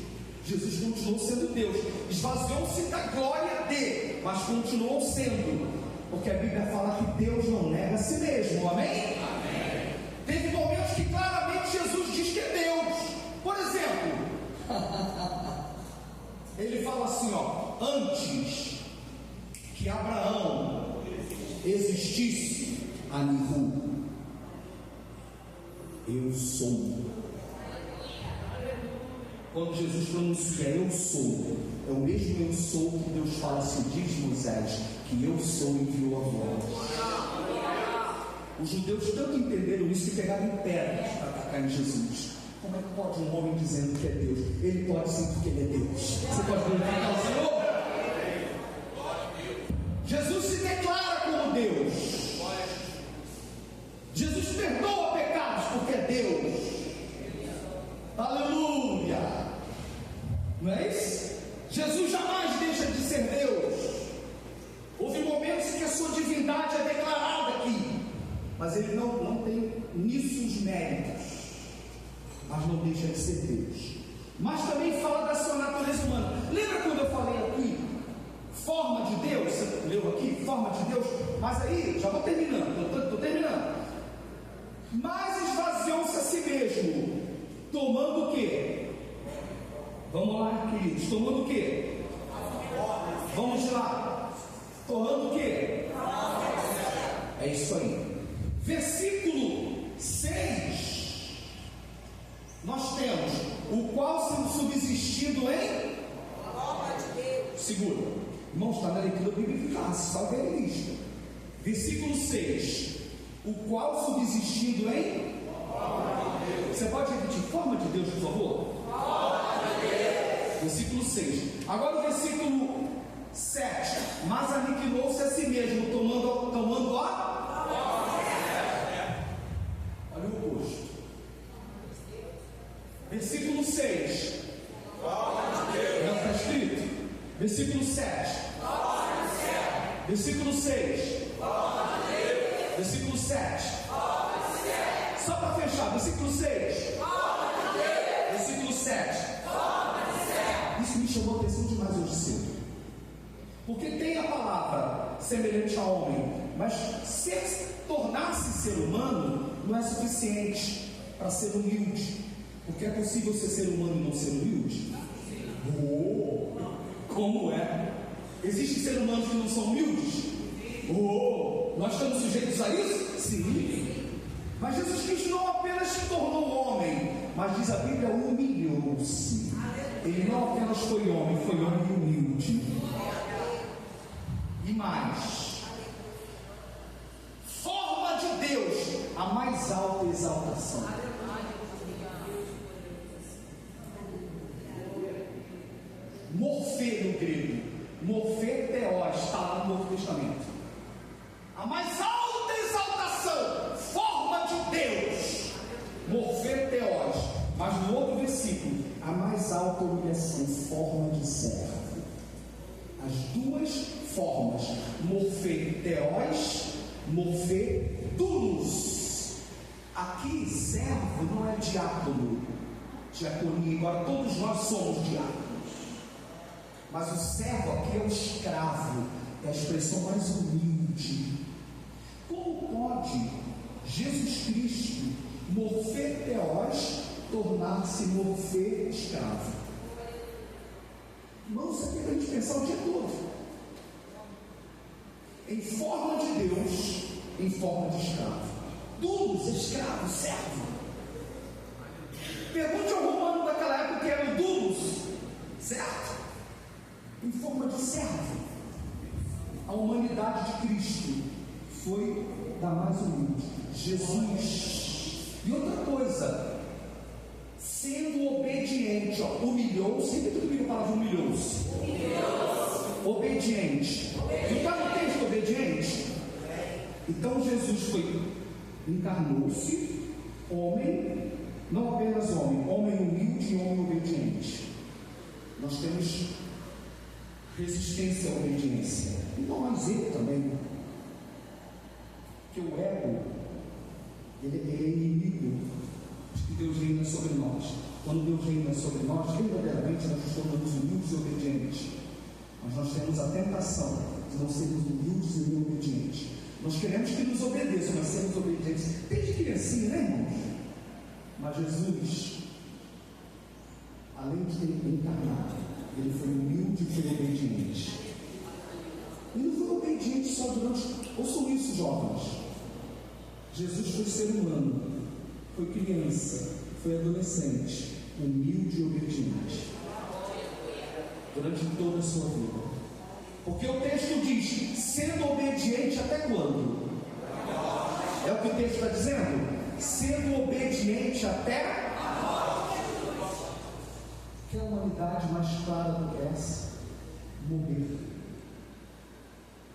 Jesus continuou sendo Deus, esvaziou-se da glória dele, mas continuou sendo, porque a Bíblia fala que Deus não nega a si mesmo, amém? Amém. Teve momentos que claramente Jesus diz que é Deus. Por exemplo, ele fala assim, ó, antes que Abraão existisse, Anihu, eu sou. Quando Jesus pronuncia eu sou, é o mesmo eu sou que Deus fala assim, diz Moisés, que eu sou enviou a voz. Os judeus tanto entenderam isso que pegaram em pedras para atacar em Jesus. Como é que pode um homem dizendo que é Deus? Ele pode sim, porque ele é Deus. Você pode glorificar o Senhor? Jesus se declara como Deus. Jesus perdoa pecados porque é Deus. Aleluia! Não é isso? Jesus jamais deixa de ser Deus. Houve momentos em que a sua divindade é declarada aqui, mas ele não tem nisso os méritos, mas não deixa de ser Deus. Mas também fala da sua natureza humana. Lembra quando eu falei aqui, forma de Deus? Você leu aqui, forma de Deus? Mas aí, já vou terminando, estou terminando. Mas esvaziou-se a si mesmo, tomando o quê? Vamos lá, queridos, tomando o quê? Vamos lá, tomando o quê? É isso aí. Versículo 6, nós temos o qual sendo subsistido em forma de Deus. Segura, irmãos, está na leitura bíblica, salve a lista. Versículo 6, o qual subsistindo em forma de Deus. Você pode repetir, forma de Deus, por favor? Forma de Deus. Versículo 6. Agora o versículo 7, mas aniquilou-se a si mesmo, tomando a. Olha o oposto. Versículo 6. Não está escrito? Versículo 7. Versículo 6. Versículo 7. Só para fechar, versículo 6. Versículo 7. Isso me chamou a atenção demais hoje cedo. Porque tem a palavra semelhante ao homem, mas tornar-se ser humano não é suficiente para ser humilde. Porque é possível ser humano e não ser humilde? Oh, como é? Existem seres humanos que não são humildes? Oh, nós estamos sujeitos a isso? Sim. Mas Jesus Cristo não apenas se tornou homem, mas diz a Bíblia, humilhou-se. Ele não apenas foi homem humilde. E mais, forma de Deus, a mais alta exaltação. Morfê no grego, morfê theos, está lá no Novo Testamento. A mais alta exaltação, forma de Deus, morfê theos. Mas no outro versículo, a mais alta humilhação, forma de servo. As duas formas, morfê theos, morfê doulos. Aqui servo não é diácono, diaconia, embora todos nós somos diáconos. Mas o servo aqui é o escravo, é a expressão mais humilde. Como pode Jesus Cristo, morfê theos, tornar-se morfê escravo? Irmãos, isso aqui é para a gente pensar o dia todo. Em forma de Deus, em forma de escravo. Doulos, escravo, servo. Pergunte ao romano daquela época que era o doulos, certo? Em forma de servo. A humanidade de Cristo foi da mais humilde. Jesus. E outra coisa, sendo obediente, humilhou-se. Repita comigo a palavra humilhou-se. Obediente. Não está no texto obediente? Então Jesus encarnou-se, homem, não apenas homem humilde e homem obediente. Nós temos resistência à obediência. E nós, ele também. Que o ego, ele é inimigo de que Deus reina sobre nós. Quando Deus reina sobre nós, verdadeiramente nós nos tornamos humildes e obedientes. Mas nós temos a tentação de não sermos humildes e nem obedientes. Nós queremos que nos obedeçam, mas sermos obedientes. Desde criancinha, né, irmãos? Mas Jesus, além de ter encarnado, ele foi humilde e foi obediente. Ele não foi obediente só durante. Ouçam isso, jovens. Jesus foi ser humano, foi criança, foi adolescente, humilde e obediente. Durante toda a sua vida. Porque o texto diz: sendo obediente até quando? É o que o texto está dizendo? Sendo obediente até a morte. Que humanidade mais clara do que essa? Morrer.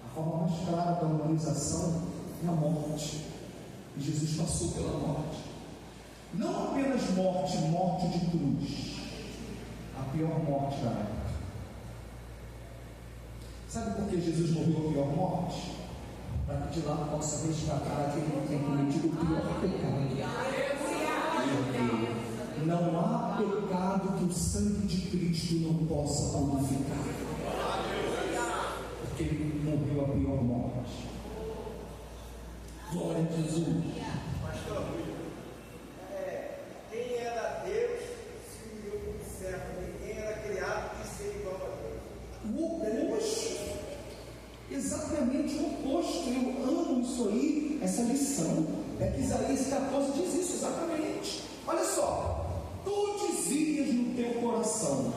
A forma mais clara da humanização é a morte. E Jesus passou pela morte. Não apenas morte de cruz. A pior morte da época. Sabe por que Jesus morreu a pior morte? Para que de lá possa resgatar aquele que tem cometido o pior pecado. Não há pecado que o sangue de Cristo não possa purificar. Porque ele morreu a pior morte. Glória a Jesus. Pastor, quem era Deus se uniu com o servo. Ninguém era criado de ser igual a Deus. O oposto. Exatamente o oposto. Eu amo isso aí, essa lição. É que Isaías 14 diz isso, exatamente. Olha só. Tu dizias no teu coração,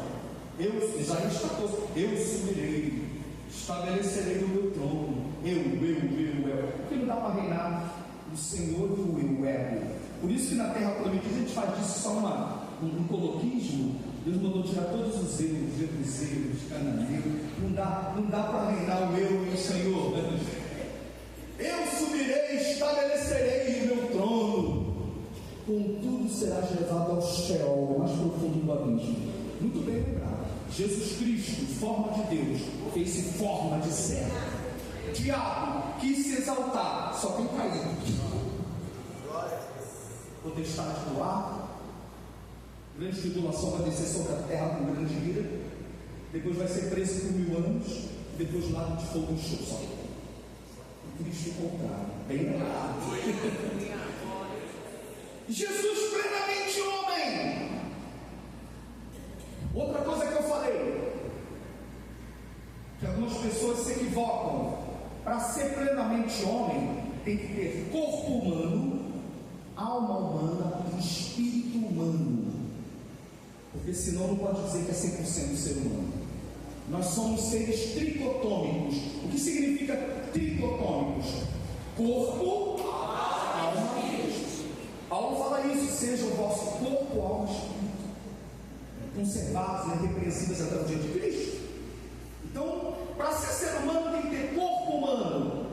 Isaías 14, eu subirei, estabelecerei o meu trono, eu. Porque não dá para reinar o Senhor e o ego. Por isso que na terra prometida a gente faz disso só um coloquismo. Deus mandou tirar todos os erros, jebuseus, cananeus. Não dá para reinar o eu e o Senhor. Eu subirei, estabelecerei o meu trono. Contudo serás levado ao Sheol, mais profundo do abismo. Muito bem lembrado. Jesus Cristo, forma de Deus, fez-se forma de servo. Diabo quis se exaltar, só tem caído. Potestade do ar, grande tribulação vai descer sobre a terra com grande ira. Depois vai ser preso por 1000 anos. Depois lago de fogo e enxofre. O Cristo contrário. Bem lembrado. Jesus plenamente homem. Outra coisa que eu falei, que algumas pessoas se equivocam. Para ser plenamente homem, tem que ter corpo humano, alma humana e espírito humano. Porque senão não pode dizer que é 100% ser humano. Nós somos seres tricotômicos. O que significa tricotômicos? Corpo, alma e espírito. Paulo fala isso: seja o vosso corpo, alma e espírito conservados e irrepreensíveis até o dia de Cristo. Então, para ser humano tem que ter corpo humano,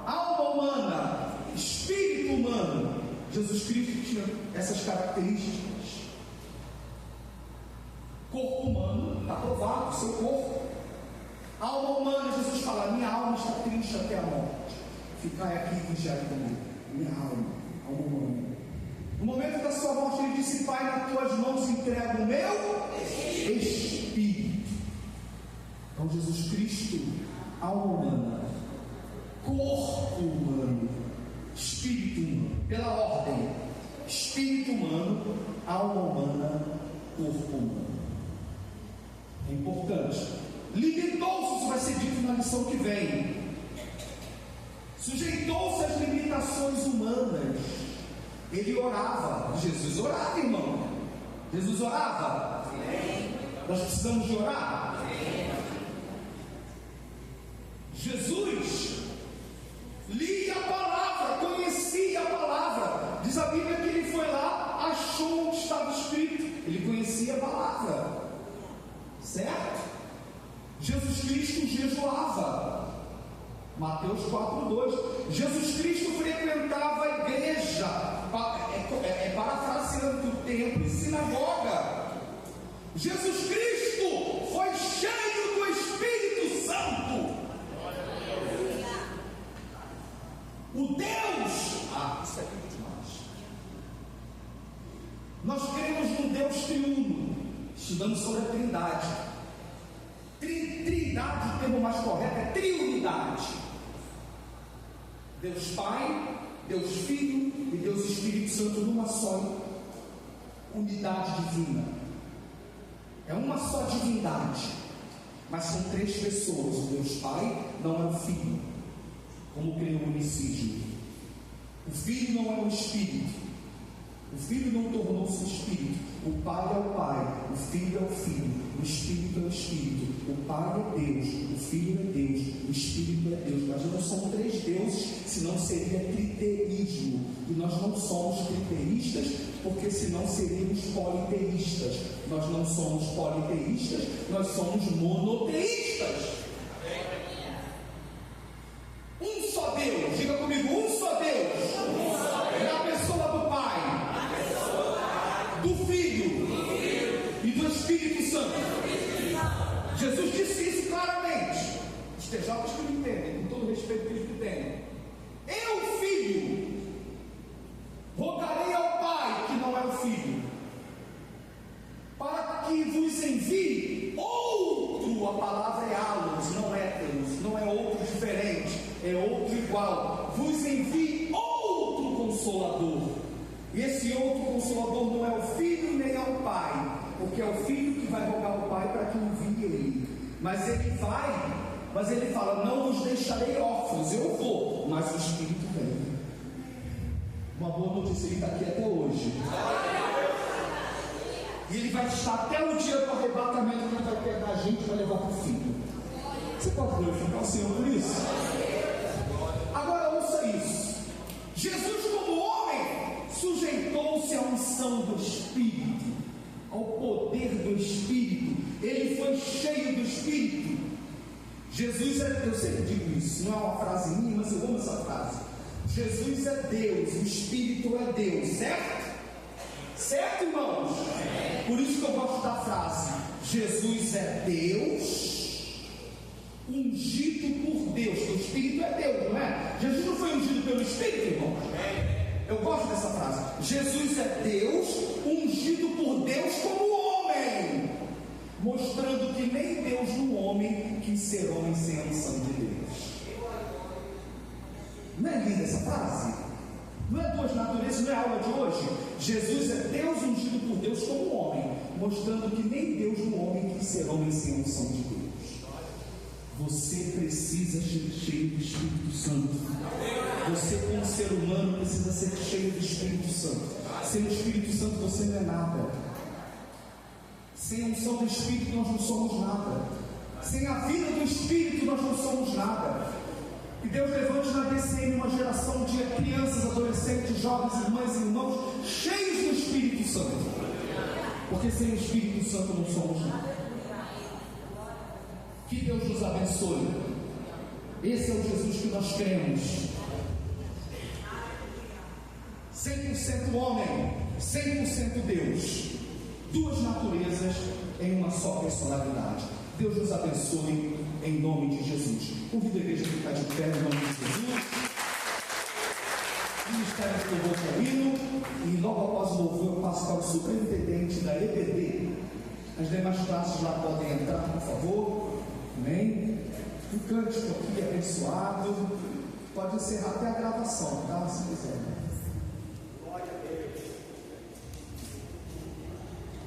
alma humana, espírito humano. Jesus Cristo tinha essas características. Corpo humano, está provado, seu corpo. Alma humana, Jesus fala: minha alma está triste até a morte. Ficai aqui e vigiai comigo. Minha alma humana. No momento da sua morte, ele disse: Pai, nas tuas mãos entrego o meu espírito. Então, Jesus Cristo, alma humana, corpo humano, espírito humano, pela ordem: espírito humano, alma humana, corpo humano. É importante. Limitou-se, isso vai ser dito na lição que vem. Sujeitou-se às limitações humanas. Ele orava. Jesus orava, irmão. Jesus orava. Nós precisamos de orar. Jesus lia a palavra, conhecia a palavra. Diz a Bíblia que ele foi lá, achou onde estava escrito. Ele conhecia a palavra. Certo? Jesus Cristo jejuava. Mateus 4:2. Jesus Cristo frequentava a igreja, parafraseando, o templo e sinagoga. Jesus Cristo foi cheio do Espírito Santo. O Deus, isso é muito demais. Nós cremos num Deus triuno. Estudamos sobre a Trindade. Trindade, o termo mais correto é triunidade. Deus Pai, Deus Filho e Deus Espírito Santo numa só unidade divina. É uma só divindade, mas são 3 pessoas. O Deus Pai não é o Filho, como crê o Unicídio. O Filho não é o Espírito. O Filho não tornou-se Espírito. O Pai é o Pai, o Filho é o Filho, o Espírito é o Espírito. O Pai é Deus, o Filho é Deus, o Espírito é Deus. Mas não são três deuses, senão seria triteísmo. E nós não somos triteístas, porque senão seríamos politeístas. Nós não somos politeístas, nós somos monoteístas. Um só Deus, diga comigo, um só Deus. Na pessoa do Pai, do Filho e do Espírito Santo. Jesus disse isso claramente. Os teólogos que me entendem, com todo o respeito que eles me têm. Eu, Filho, rogarei ao Pai, que não é o Filho, para que vos envie outro. A palavra é allos, não héteros, não é outro diferente, é outro igual. Vos envie outro Consolador. E esse outro Consolador não é o Filho nem é o Pai, porque é o Filho que vai rogar ao Pai para que envie ele. Mas ele vai, mas ele fala: não vos deixarei órfãos, eu vou, mas o Espírito vem. Uma boa notícia, ele está aqui até hoje. E ele vai estar até o dia do arrebatamento, que ele vai pegar a gente e vai levar para o Filho. Você pode glorificar o Senhor por isso? Agora ouça isso. Jesus, como homem, sujeitou-se à unção do Espírito, ao poder do Espírito. Ele foi cheio do Espírito. Jesus é, eu sempre digo isso, não é uma frase minha, mas eu amo essa frase. Jesus é Deus, o Espírito é Deus, certo? Certo, irmãos? Por isso que eu gosto da frase: Jesus é Deus, ungido por Deus. O Espírito é Deus, não é? Jesus não foi ungido pelo Espírito, irmãos? Eu gosto dessa frase. Jesus é Deus, ungido por Deus como homem, mostrando que nem Deus no homem quis ser homem sem a unção de Deus. Não é linda essa frase? Não é duas naturezas, não é a aula de hoje? Jesus é Deus ungido por Deus como homem, mostrando que nem Deus no homem quis ser homem sem a unção de Deus. Você precisa ser cheio do Espírito Santo. Você, como ser humano, precisa ser cheio do Espírito Santo. Sem o Espírito Santo você não é nada. Sem a unção do Espírito nós não somos nada. Sem a vida do Espírito nós não somos nada. Que Deus levante na DCM uma geração de crianças, adolescentes, jovens, irmãs e irmãos cheios do Espírito Santo. Porque sem o Espírito Santo não somos nada. Que Deus nos abençoe. Esse é o Jesus que nós cremos. 100% homem, 100% Deus. Duas naturezas em uma só personalidade. Deus nos abençoe em nome de Jesus. Convido a igreja a ficar de pé em nome de Jesus. O Ministério do Louvor para o hino. E logo após o louvor eu passo para o superintendente da EBD. As demais classes lá podem entrar, por favor. Amém? Um cântico aqui abençoado. Pode encerrar até a gravação, tá? Se quiser.